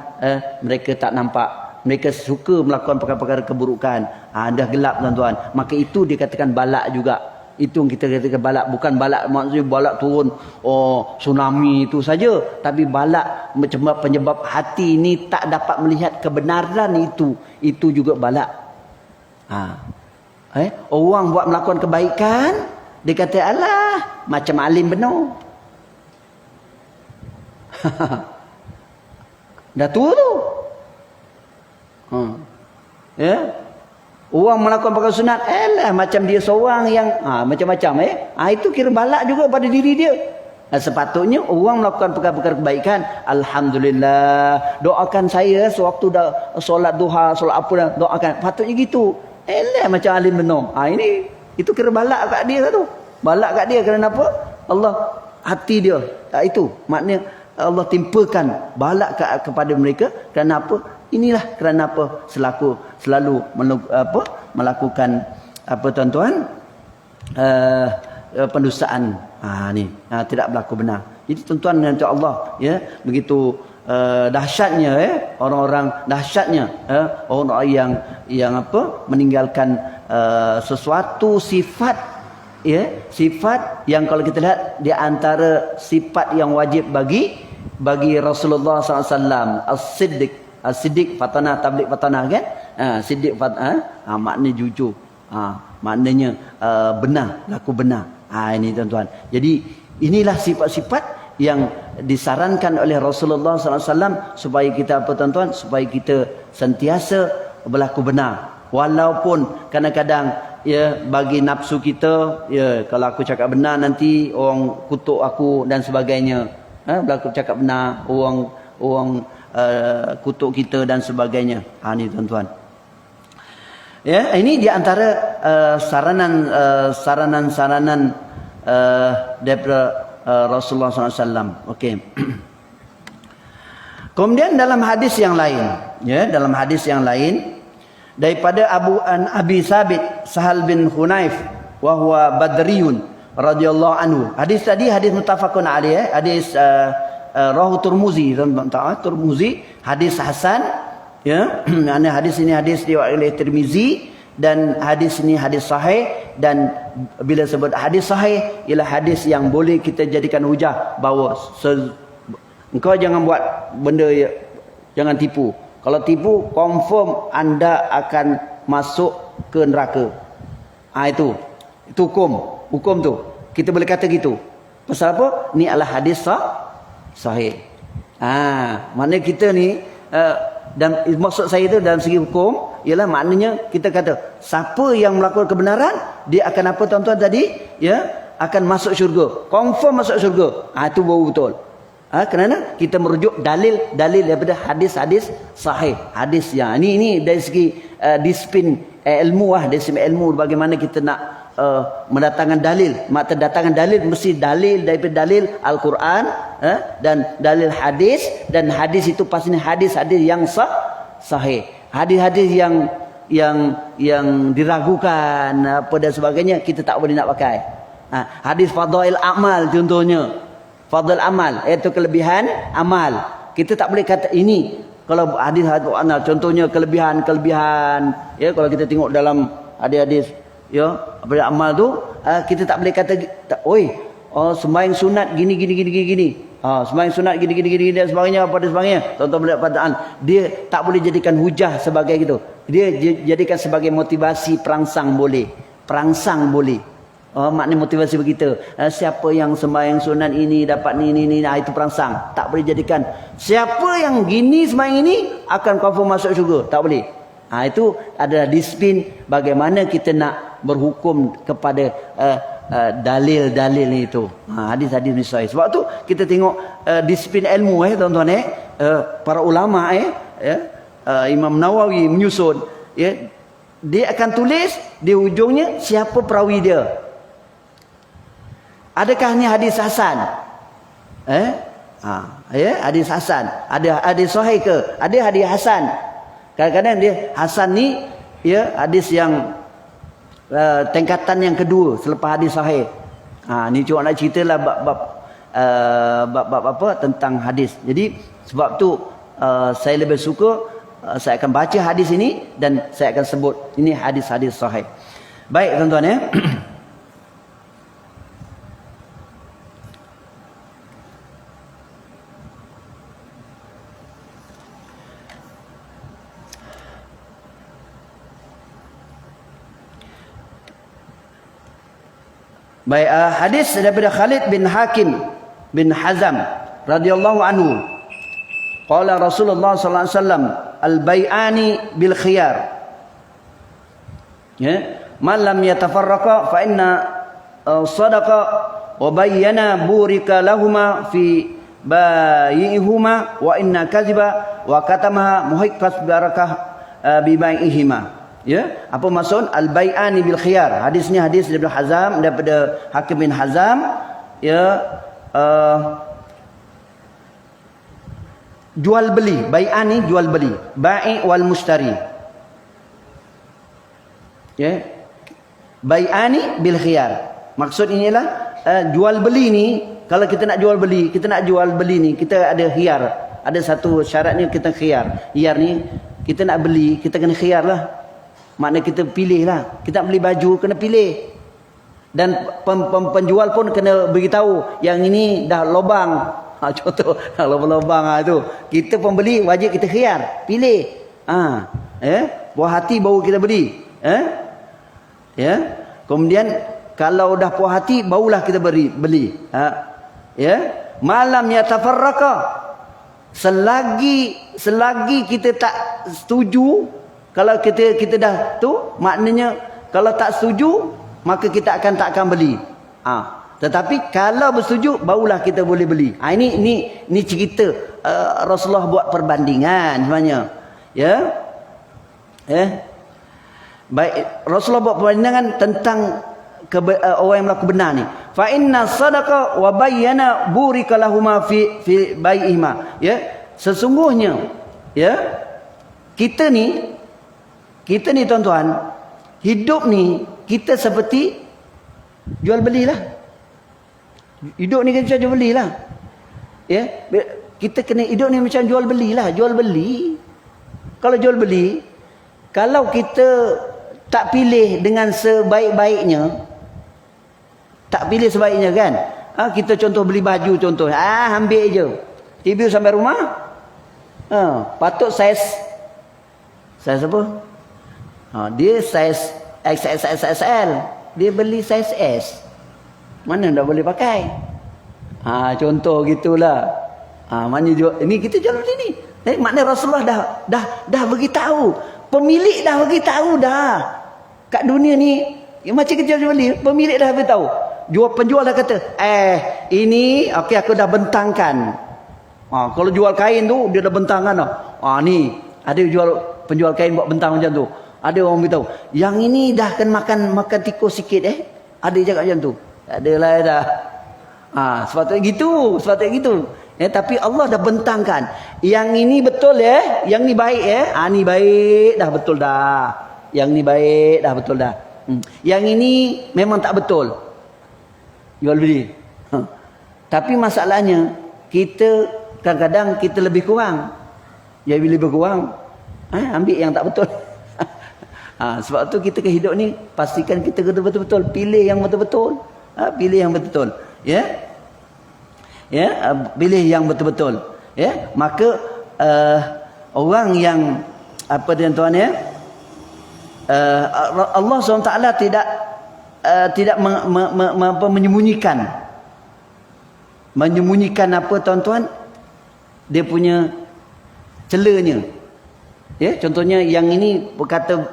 mereka tak nampak. Mereka suka melakukan perkara-perkara keburukan. Dah gelap tuan-tuan. Maka itu dikatakan balak juga. Itu yang kita katakan balak. Bukan balak maksudnya balak turun, tsunami itu saja. Tapi balak macam penyebab hati ini tak dapat melihat kebenaran itu. Itu juga balak. Orang buat melakukan kebaikan, dia kata, alah, macam alim benar. Dah tua tu. Ya, orang melakukan perkara sunat, macam dia seorang yang macam-macam, itu kira balak juga pada diri dia. Sepatutnya orang melakukan perkara-perkara kebaikan, alhamdulillah, doakan saya sewaktu dah solat duha, solat apa dah, doakan. Patutnya gitu. macam alim benar. Ini itu kira balak kat dia tu. Balak kat dia kerana apa? Allah hati dia. Itu maknanya Allah timpakan balak kepada mereka kerana apa? Inilah kerana apa? Selalu melakukan apa tuan-tuan? Pendustaan. Tidak berlaku benar. Jadi tuan-tuan dan Allah, ya, begitu dahsyatnya orang-orang dahsyatnya orang yang apa? Meninggalkan sesuatu sifat, ya, sifat yang kalau kita lihat di antara sifat yang wajib bagi Rasulullah SAW, as-siddiq fatana, tabligh fatana, kan? Siddiq fatana, maknanya jujur, maknanya benar, laku benar. Ini tuan-tuan. Jadi inilah sifat-sifat yang disarankan oleh Rasulullah SAW supaya kita apa tuan-tuan? Supaya kita sentiasa berlaku benar. Walaupun kadang-kadang, ya, bagi nafsu kita, ya, kalau aku cakap benar nanti orang kutuk aku dan sebagainya. Berlaku cakap benar, orang kutuk kita dan sebagainya. Ini tuan-tuan. Ya, ini di antara saranan daripada Rasulullah SAW. Okey. Kemudian dalam hadis yang lain, ya, dalam hadis yang lain daripada Abi Sabit Sahal bin Hunayf wa huwa Badriyun radhiyallahu anhu. Hadis tadi hadis muttafaqun alaih, hadis rawahu Tirmizi, Tirmizi, hadis hasan, ya. Hadis ini hadis riwayat oleh Tirmizi dan hadis ini hadis sahih. Dan bila sebut hadis sahih ialah hadis yang boleh kita jadikan hujah bahawa engkau jangan buat benda, jangan tipu. Kalau tipu, confirm anda akan masuk ke neraka. Itu hukum tu. Kita boleh kata gitu. Pasal apa? Ni adalah hadis sahih. Maknanya kita ni dan maksud saya itu dalam segi hukum ialah maknanya kita kata siapa yang melakukan kebenaran dia akan apa tuan-tuan tadi, ya, akan masuk syurga, confirm masuk syurga. Itu baru betul. Kerana kita merujuk dalil daripada hadis-hadis sahih, hadis yang ini dari segi disiplin ilmu, disiplin ilmu bagaimana kita nak mendatangkan dalil. Mak terdatangkan dalil mesti dalil daripada dalil Al-Quran, dan dalil hadis, dan hadis itu pastinya hadis-hadis yang sahih. Hadis-hadis yang diragukan apa dan sebagainya kita tak boleh nak pakai. Hadis fadail amal contohnya. Fadil amal iaitu kelebihan amal. Kita tak boleh kata ini. Kalau hadis contohnya kelebihan, ya, kalau kita tengok dalam hadis, ya, pada amal tu, kita tak boleh kata sembahyang sunat gini. Sembahyang sunat gini dan sebagainya, apa dan sebagainya. Tuan-tuan boleh perkataan, dia tak boleh jadikan hujah sebagai gitu. Dia jadikan sebagai motivasi perangsang boleh. Maknanya motivasi begitu. Siapa yang sembahyang sunat ini dapat ni, itu perangsang. Tak boleh jadikan siapa yang gini sembahyang ini akan confirm masuk syurga. Tak boleh. Itu adalah disiplin bagaimana kita nak berhukum kepada dalil-dalil itu. Hadis-hadis misal. Sebab tu kita tengok disiplin ilmu, tuan-tuan, para ulama, Imam Nawawi menyusun, dia akan tulis di ujungnya siapa perawi dia. Adakah ni hadis hasan? Hadis hasan. Ada hadis sahih ke? Ada hadis hasan. Kadang-kadang dia hasan ni, ya, hadis yang tingkatan yang kedua selepas hadis sahih. Ni cuma nak ceritalah bab apa tentang hadis. Jadi sebab tu saya lebih suka saya akan baca hadis ini dan saya akan sebut ini hadis-hadis sahih. Baik tuan-tuan, ya. Baik, hadis daripada Khalid bin Hakim bin Hazam radhiyallahu anhu. Qala Rasulullah sallallahu alaihi wasallam, al-bai'ani bil khiyar. Man lam yatafarraqa fa inna sadaqa wa bayyana burika lahuma fi bai'ihuma wa inna kadhiba wa katamaha muhiqqat barakah bi bai'ihima. Ya, apa maksud al-bai'ani bil khiyar? Hadis ni hadis daripada Hazam, daripada Hakim bin Hazam, ya, jual beli, bai'ani jual beli, bai' wal mushtari. Ya. Bai'ani bil khiyar. Maksud inilah jual beli ni, kalau kita nak jual beli, ni kita ada khiyar. Ada satu syaratnya kita khiyar. Khiyar ni kita nak beli, kita kena khiyar lah. Makna kita pilih lah. Kita nak beli baju, kena pilih. Dan penjual pun kena beritahu, yang ini dah lubang. Contoh, dah lubang tu. Kita pembeli wajib kita khiyar, pilih. Puas hati baru kita beli. Ya. Kemudian kalau dah puas hati barulah kita beli. Ya. Malam yatafarraqa. Selagi kita tak setuju, kalau kita dah tu, maknanya kalau tak setuju, maka kita tak akan beli. Tetapi kalau bersetuju, barulah kita boleh beli. Ini cerita Rasulullah buat perbandingan sebenarnya. Ya. Baik, Rasulullah buat perbandingan tentang orang yang melakukan benar ni. Fa inna sadaqa wa bayyana burika lahuma fi bai'ihima. Ya, sesungguhnya ya, kita ni tuan-tuan, hidup ni kita seperti jual belilah. Hidup ni kita jual belilah. Ya, kita kena hidup ni macam jual belilah, jual beli. Kalau jual beli, kalau kita tak pilih dengan sebaik-baiknya, tak pilih sebaiknya kan. Kita contoh beli baju contoh. Ambil je. TV sampai rumah. Patut saiz apa? Dia saiz XXXL. Dia beli saiz S. Mana dah boleh pakai? Contoh gitulah. Ini kita jual beli ni. Makna Rasulullah dah beritahu. Pemilik dah beritahu dah. Kat dunia ni, macam kita jual beli, pemilik dah beritahu. Penjual dah kata, ini okey aku dah bentangkan. Kalau jual kain tu dia dah bentangkan dah. Ni ada penjual kain buat bentang macam tu. Ada orang beritahu, yang ini dah kena makan tikus sikit Ada cakap macam tu. Tak adalah dah. Sepatutnya gitu. Tapi Allah dah bentangkan. Yang ini betul yang ni baik ni baik dah betul dah. Yang ni baik dah betul dah. Yang ini memang tak betul. Jual beli. Tapi masalahnya kita kadang-kadang kita lebih kurang. Jadi lebih kurang, ambil yang tak betul. Sebab tu kita ke hidup ni pastikan kita kena betul-betul pilih yang betul-betul. Pilih yang betul. Ya. Pilih yang betul-betul. Ya. Maka orang yang apa tuan-tuan ya? Allah SWT tidak menyembunyikan apa tuan-tuan, dia punya celanya. Ya, contohnya yang ini berkata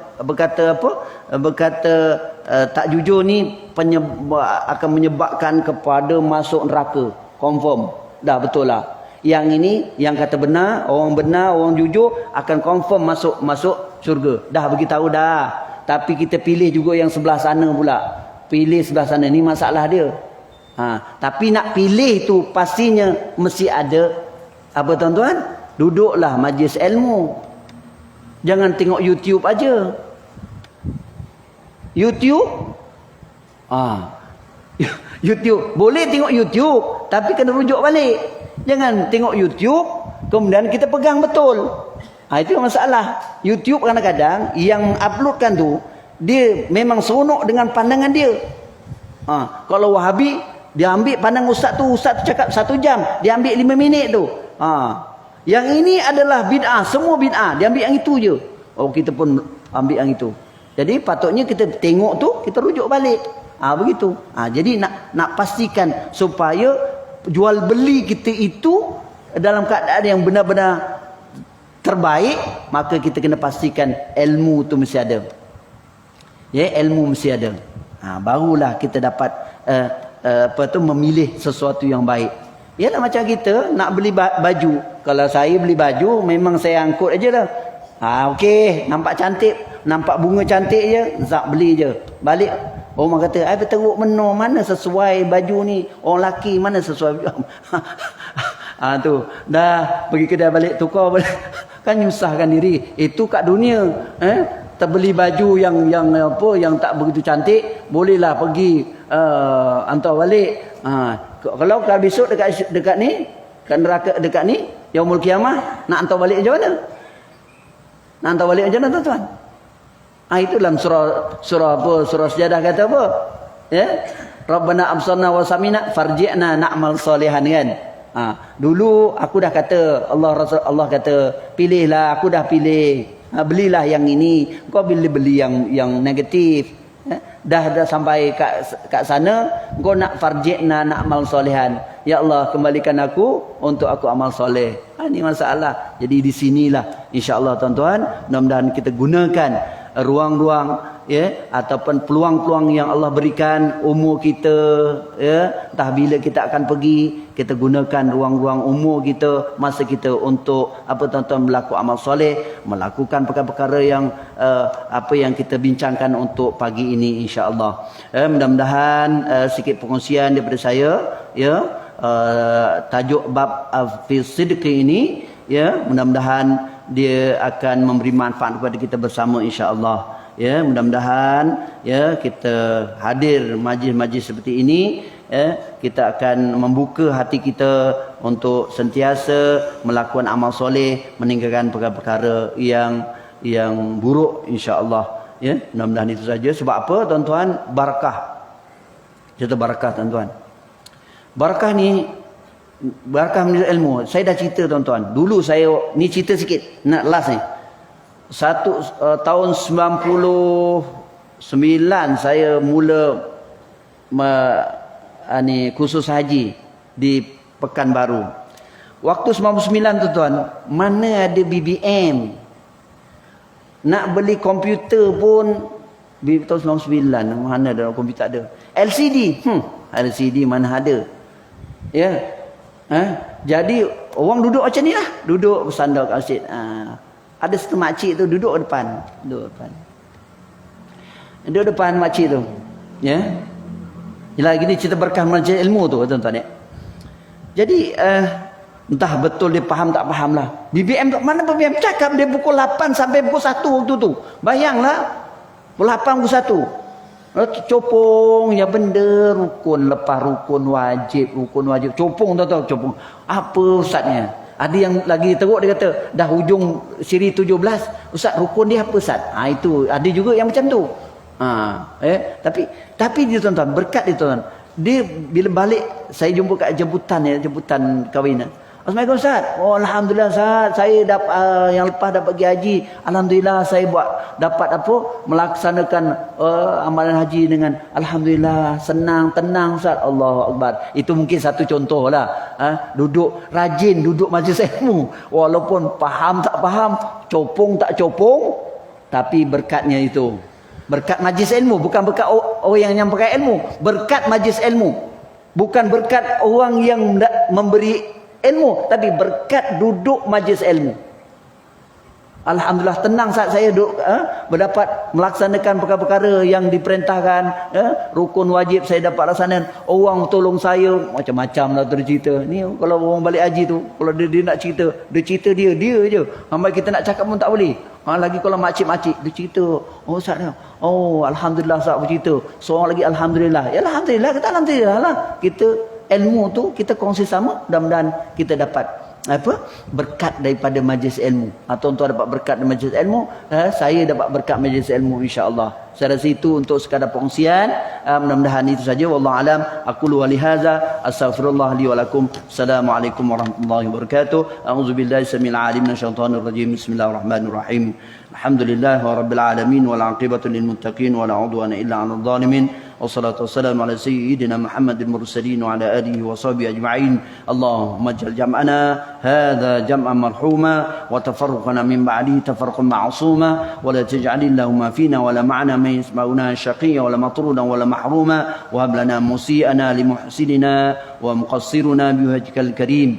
tak jujur ni akan menyebabkan kepada masuk neraka, confirm dah betul lah. Yang ini yang kata benar, orang jujur akan confirm masuk syurga. Dah beritahu dah. Tapi kita pilih juga yang sebelah sana pula. Pilih sebelah sana, ni masalah dia. Tapi nak pilih tu pastinya mesti ada apa tuan-tuan? Duduklah majlis ilmu. Jangan tengok YouTube aja. YouTube YouTube boleh tengok YouTube, tapi kena rujuk balik. Jangan tengok YouTube kemudian kita pegang betul. Itu masalah. YouTube kadang-kadang yang uploadkan tu dia memang seronok dengan pandangan dia. Kalau Wahabi dia ambil pandang ustaz tu cakap 1 jam, dia ambil 5 minit tu. Yang ini adalah bid'ah, semua bid'ah, dia ambil yang itu je. Kita pun ambil yang itu. Jadi patutnya kita tengok tu, kita rujuk balik. Begitu. Jadi nak pastikan supaya jual beli kita itu dalam keadaan yang benar-benar terbaik, maka kita kena pastikan ilmu tu mesti ada. Ya, ilmu mesti ada. Barulah kita dapat memilih sesuatu yang baik. Yalah macam kita nak beli baju. Kalau saya beli baju, memang saya angkut aje lah. Okey, nampak cantik, nampak bunga cantik je, zak beli je. Balik orang kata, "Ai teruk benar, mana sesuai baju ni? Orang lelaki mana sesuai baju?" Tu, dah pergi kedai balik tukar balik. Kan nyusahkan diri. Itu kat dunia, terbeli baju yang apa, yang tak begitu cantik, bolehlah pergi hantar balik. Kalau besok dekat ni, kat neraka dekat ni, Yaumul Qiyamah, nak hantar balik macam mana? Nak hantar balik macam mana tuan-tuan? Itu dalam surah apa? Surah Sejadah kata apa? Ya? Rabbana absarna wa samina farji'na na'mal salihan kan? Dulu aku dah kata, Allah kata, pilihlah, aku dah pilih. Belilah yang ini. Kau beli yang negatif. Dah sampai kat sana, kau nak farji'na na'mal salihan. Ya Allah, kembalikan aku untuk aku amal soleh. Ini masalah. Jadi di sinilah insya-Allah tuan-tuan, mudah-mudahan kita gunakan ruang-ruang ataupun peluang-peluang yang Allah berikan umur kita, entah bila kita akan pergi, kita gunakan ruang-ruang umur kita, masa kita untuk apa tuan-tuan, melakukan amal soleh, melakukan perkara-perkara yang apa yang kita bincangkan untuk pagi ini insya-Allah. Mudah-mudahan sikit perkongsian daripada saya, tajuk bab fi sidqi ini, mudah-mudahan dia akan memberi manfaat kepada kita bersama insya-Allah. Mudah-mudahan kita hadir majlis-majlis seperti ini, kita akan membuka hati kita untuk sentiasa melakukan amal soleh, meninggalkan perkara-perkara yang buruk insya-Allah. Mudah-mudahan itu saja. Sebab apa tuan-tuan? Barakah. Kita barakah tuan-tuan. Barakah ni, barakah menuntut ilmu. Saya dah cerita tuan-tuan. Dulu saya, ni cerita sikit, nak last ni. Tahun 99 saya mula kursus haji di Pekanbaru. Waktu 99 tuan-tuan, mana ada BBM. Nak beli komputer pun tahun 99 mana ada komputer, ada LCD. LCD mana ada. Jadi orang duduk macam ni lah, duduk bersandar kat masjid. Ada satu makcik tu duduk depan makcik tu. Yalah, gini cerita berkah majlis ilmu tu tuan-tuan. Jadi entah betul dia faham tak faham lah. BBM tu mana BBM cakap dia pukul 8 sampai pukul 1 waktu tu. Bayanglah, pukul 8 pukul 1. Copong ya benda rukun, lepas rukun wajib, copong tuan-tuan, copong. Apa ustaznya? Ada yang lagi teruk, dia kata dah hujung siri 17, ustaz rukun dia apa ustaz? Itu ada juga yang macam tu. Tapi dia tuan-tuan, berkat dia tuan-tuan. Dia bila balik, saya jumpa kat jemputan kawinan. Assalamualaikum Ustaz. Alhamdulillah Ustaz, saya yang lepas dapat pergi haji. Alhamdulillah saya dapat melaksanakan amalan haji dengan alhamdulillah, senang, tenang Ustaz. Allahu Akbar. Itu mungkin satu contoh lah. Rajin duduk majlis ilmu. Walaupun faham tak faham, copong tak copong, tapi berkatnya itu. Berkat majlis ilmu, bukan berkat orang yang pakai ilmu. Berkat majlis ilmu. Bukan berkat orang yang memberi ilmu, tapi berkat duduk majlis ilmu. Alhamdulillah tenang saat saya berdapat melaksanakan perkara-perkara yang diperintahkan, rukun wajib saya dapat laksanakan. Orang tolong saya macam-macam lah tu cerita. Ni kalau orang balik haji tu, kalau dia nak cerita, dia cerita dia je. Sampai kita nak cakap pun tak boleh. Lagi kalau makcik-makcik dia cerita, oh Ustaz, alhamdulillah Ustaz bercerita. Seorang lagi alhamdulillah. Ya alhamdulillah, kita alhamdulillah lah. Kita ilmu tu kita kongsi sama, mudah-mudahan kita dapat berkat daripada majlis ilmu. Tuan-tuan dapat berkat dari majlis ilmu, saya dapat berkat majlis ilmu insya-Allah. Saya rasa itu untuk sekadar perkongsian. Mudah-mudahan itu saja. Wallahu alam. Aqulu wa lihaza astaghfirullah li wa lakum. Assalamualaikum warahmatullahi wabarakatuh. A'udzubillahi samil alim minasyaitonir rajim. Bismillahirrahmanirrahim. Alhamdulillahi rabbil alamin wal 'aqibatu lil muttaqin wa la 'udwana illa 'alal zalimin. Wassalatu wassalamu ala sayyidina Muhammadil mursalin wa ala alihi wa sahbihi ajma'in. Allahumma ij'al jam'ana hadha jam'an marhuma wa tafarruqana min ba'dihi tafarruqan ma'suma wa la taj'al illahumma fina wa la ma'ana man yasma'una shaqiyya wa la matrudan wa la mahruma wa hab lana musii'ana li muhsinina wa muqassiruna biwajhikal karim.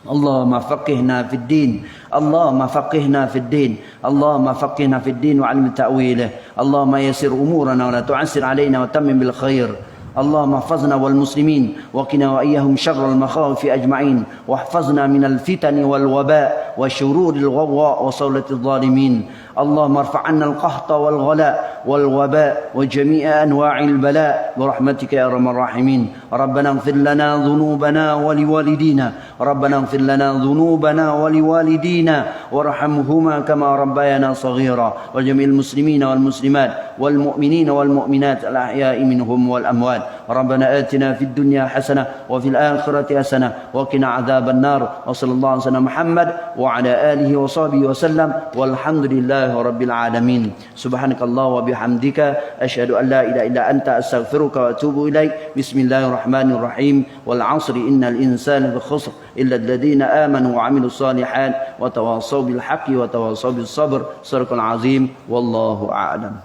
اللهم فقهنا في الدين اللهم فقهنا في الدين اللهم فقهنا في الدين وعلم تأويله اللهم يسر أمورنا ولا تعسر علينا وتمم بالخير اللهم احفظنا والمسلمين وقنا وإياهم شر المخاوف أجمعين واحفظنا من الفتن والوباء وشرور الغواء وصولة الظالمين اللهم ارفع عنا القحط والغلاء والوباء وجميع أنواع البلاء برحمتك يا أرحم الراحمين ربنا اغفر لنا ذنوبنا ولوالدينا ربنا اغفر لنا ذنوبنا ولوالدينا وارحمهما كما ربيانا صغيرا وجميع المسلمين والمسلمات والمؤمنين والمؤمنات الأحياء منهم والأموات ربنا آتنا في الدنيا حسنة وفي الآخرة حسنة وقنا عذاب النار وصلى الله على سيدنا محمد وعلى آله وصحبه وسلم والحمد لله رب العالمين سبحانك الله وبحمدك أشهد أن لا إله إلا أنت أستغفرك وأتوب إليك بسم الله الرحمن الرحيم والعصر إن الإنسان بخسر إلا الذين آمنوا وعملوا الصالحات وتواصوا بالحق وتواصوا بالصبر صدق العظيم والله أعلم.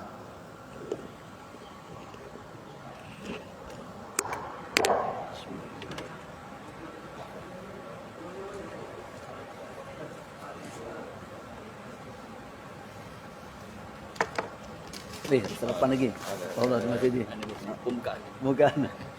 Selepan lagi. Allah terima kasih. Bukan.